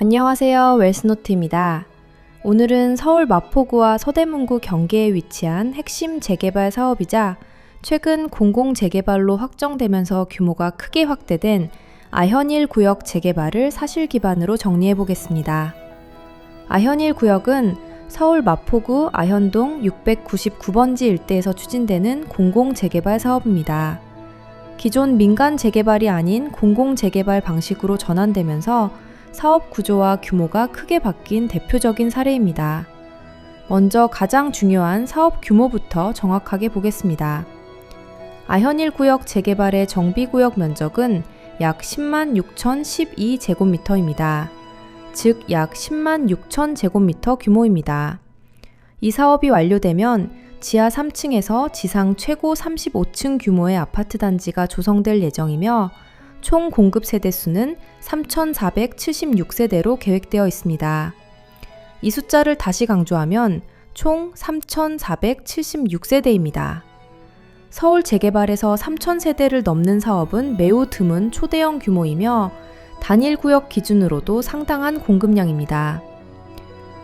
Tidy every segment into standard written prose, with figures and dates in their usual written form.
안녕하세요. 웰스노트입니다. 오늘은 서울 마포구와 서대문구 경계에 위치한 핵심 재개발 사업이자 최근 공공재개발로 확정되면서 규모가 크게 확대된 아현일 구역 재개발을 사실 기반으로 정리해 보겠습니다. 아현일 구역은 서울 마포구 아현동 699번지 일대에서 추진되는 공공재개발 사업입니다. 기존 민간 재개발이 아닌 공공재개발 방식으로 전환되면서 사업 구조와 규모가 크게 바뀐 대표적인 사례입니다. 먼저 가장 중요한 사업 규모부터 정확하게 보겠습니다. 아현일 구역 재개발의 정비구역 면적은 약 10만 6,012제곱미터입니다. 즉 약 10만 6천 제곱미터 규모입니다. 이 사업이 완료되면 지하 3층에서 지상 최고 35층 규모의 아파트 단지가 조성될 예정이며 총 공급 세대수는 3,476세대로 계획되어 있습니다. 이 숫자를 다시 강조하면 총 3,476세대입니다. 서울 재개발에서 3,000세대를 넘는 사업은 매우 드문 초대형 규모이며 단일 구역 기준으로도 상당한 공급량입니다.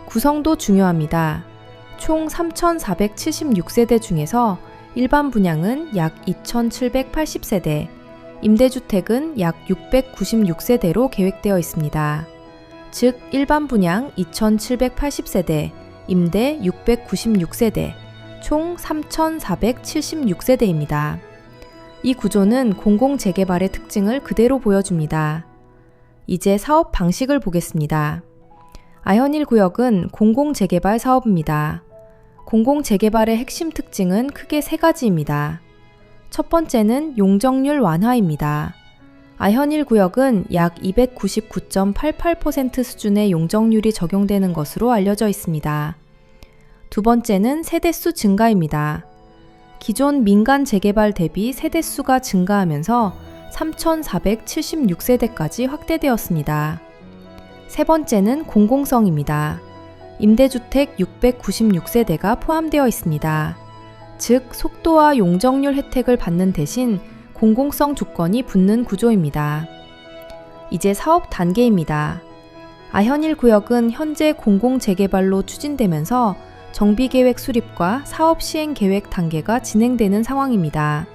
구성도 중요합니다. 총 3,476세대 중에서 일반 분양은 약 2,780세대, 임대주택은 약 696세대로 계획되어 있습니다. 즉 일반 분양 2,780세대, 임대 696세대, 총 3,476세대입니다. 이 구조는 공공재개발의 특징을 그대로 보여줍니다. 이제 사업 방식을 보겠습니다. 아현일 구역은 공공재개발 사업입니다. 공공재개발의 핵심 특징은 크게 세 가지입니다. 첫 번째는 용적률 완화입니다. 아현일 구역은 약 299.88% 수준의 용적률이 적용되는 것으로 알려져 있습니다. 두 번째는 세대수 증가입니다. 기존 민간 재개발 대비 세대수가 증가하면서 3,476세대까지 확대되었습니다. 세 번째는 공공성입니다. 임대주택 696세대가 포함되어 있습니다. 즉, 속도와 용적률 혜택을 받는 대신 공공성 조건이 붙는 구조입니다. 이제 사업 단계입니다. 아현일 구역은 현재 공공재개발로 추진되면서 정비계획 수립과 사업 시행 계획 단계가 진행되는 상황입니다.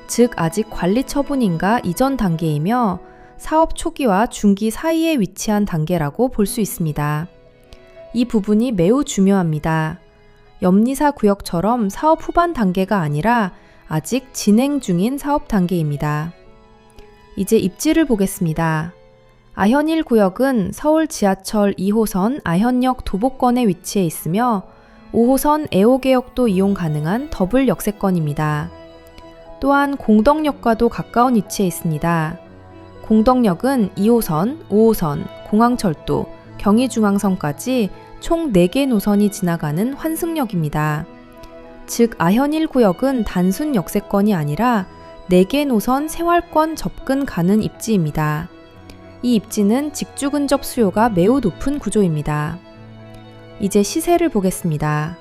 즉, 아직 관리 처분인가 이전 단계이며 사업 초기와 중기 사이에 위치한 단계라고 볼 수 있습니다. 이 부분이 매우 중요합니다. 염리사 구역처럼 사업 후반 단계가 아니라 아직 진행 중인 사업 단계입니다. 이제 입지를 보겠습니다. 아현일 구역은 서울 지하철 2호선 아현역 도보권에 위치해 있으며 5호선 애호개역도 이용 가능한 더블 역세권입니다. 또한 공덕역과도 가까운 위치에 있습니다. 공덕역은 2호선, 5호선, 공항철도, 경의중앙선까지 총 4개 노선이 지나가는 환승역입니다. 즉 아현일 구역은 단순 역세권이 아니라 4개 노선 생활권 접근 가능 입지입니다. 이 입지는 직주 근접 수요가 매우 높은 구조입니다. 이제 시세를 보겠습니다.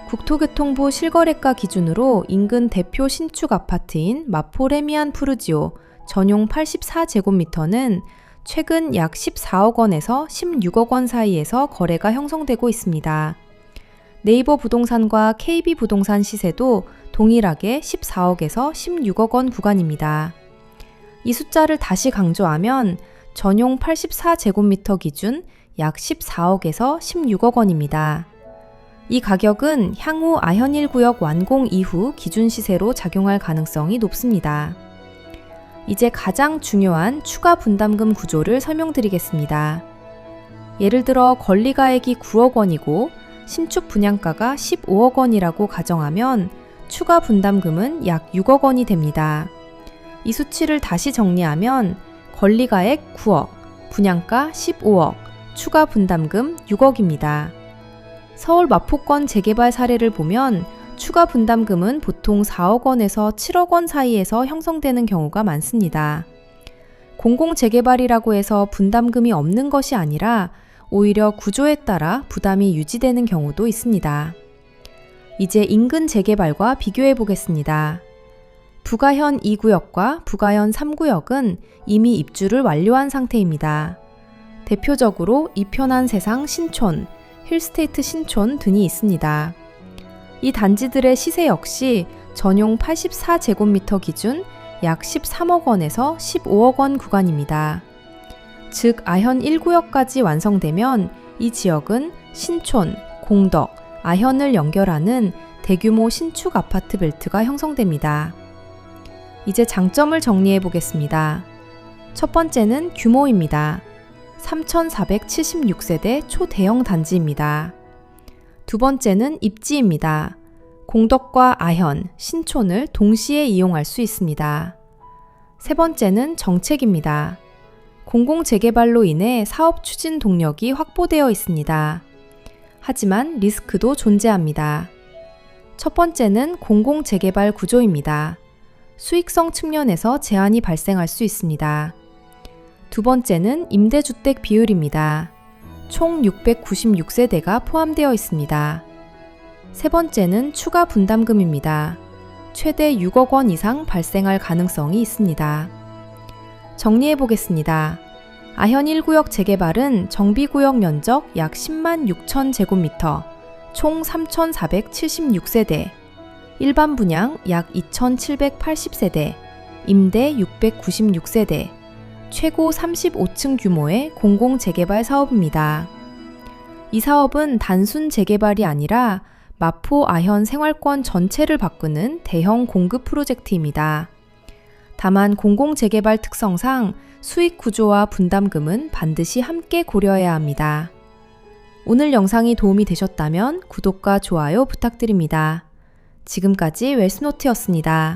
국토교통부 실거래가 기준으로 인근 대표 신축 아파트인 마포 레미안 푸르지오 전용 84제곱미터는 최근 약 14억 원에서 16억 원 사이에서 거래가 형성되고 있습니다. 네이버 부동산과 KB 부동산 시세도 동일하게 14억에서 16억 원 구간입니다. 이 숫자를 다시 강조하면 전용 84제곱미터 기준 약 14억에서 16억 원입니다. 이 가격은 향후 아현일 구역 완공 이후 기준 시세로 작용할 가능성이 높습니다. 이제 가장 중요한 추가 분담금 구조를 설명드리겠습니다. 예를 들어 권리가액이 9억 원이고 신축 분양가가 15억 원이라고 가정하면 추가 분담금은 약 6억 원이 됩니다. 이 수치를 다시 정리하면 권리가액 9억, 분양가 15억, 추가 분담금 6억입니다. 서울 마포권 재개발 사례를 보면 추가 분담금은 보통 4억 원에서 7억 원 사이에서 형성되는 경우가 많습니다. 공공재개발이라고 해서 분담금이 없는 것이 아니라 오히려 구조에 따라 부담이 유지되는 경우도 있습니다. 이제 인근 재개발과 비교해 보겠습니다. 부가현 2구역과 부가현 3구역은 이미 입주를 완료한 상태입니다. 대표적으로 이편한 세상 신촌, 힐스테이트 신촌 등이 있습니다. 이 단지들의 시세 역시 전용 84제곱미터 기준 약 13억 원에서 15억 원 구간입니다. 즉 아현 1구역까지 완성되면 이 지역은 신촌, 공덕, 아현을 연결하는 대규모 신축 아파트 벨트가 형성됩니다. 이제 장점을 정리해 보겠습니다. 첫 번째는 규모입니다. 3,476세대 초대형 단지입니다. 두 번째는 입지입니다. 공덕과 아현, 신촌을 동시에 이용할 수 있습니다. 세 번째는 정책입니다. 공공재개발로 인해 사업 추진 동력이 확보되어 있습니다. 하지만 리스크도 존재합니다. 첫 번째는 공공재개발 구조입니다. 수익성 측면에서 제한이 발생할 수 있습니다. 두 번째는 임대주택 비율입니다. 총 696세대가 포함되어 있습니다. 세 번째는 추가 분담금입니다. 최대 6억 원 이상 발생할 가능성이 있습니다. 정리해 보겠습니다. 아현 1구역 재개발은 정비구역 면적 약 10만 6천 제곱미터, 총 3,476세대, 일반 분양 약 2,780세대, 임대 696세대, 최고 35층 규모의 공공재개발 사업입니다. 이 사업은 단순 재개발이 아니라 마포 아현 생활권 전체를 바꾸는 대형 공급 프로젝트입니다. 다만 공공재개발 특성상 수익 구조와 분담금은 반드시 함께 고려해야 합니다. 오늘 영상이 도움이 되셨다면 구독과 좋아요 부탁드립니다. 지금까지 웰스노트였습니다.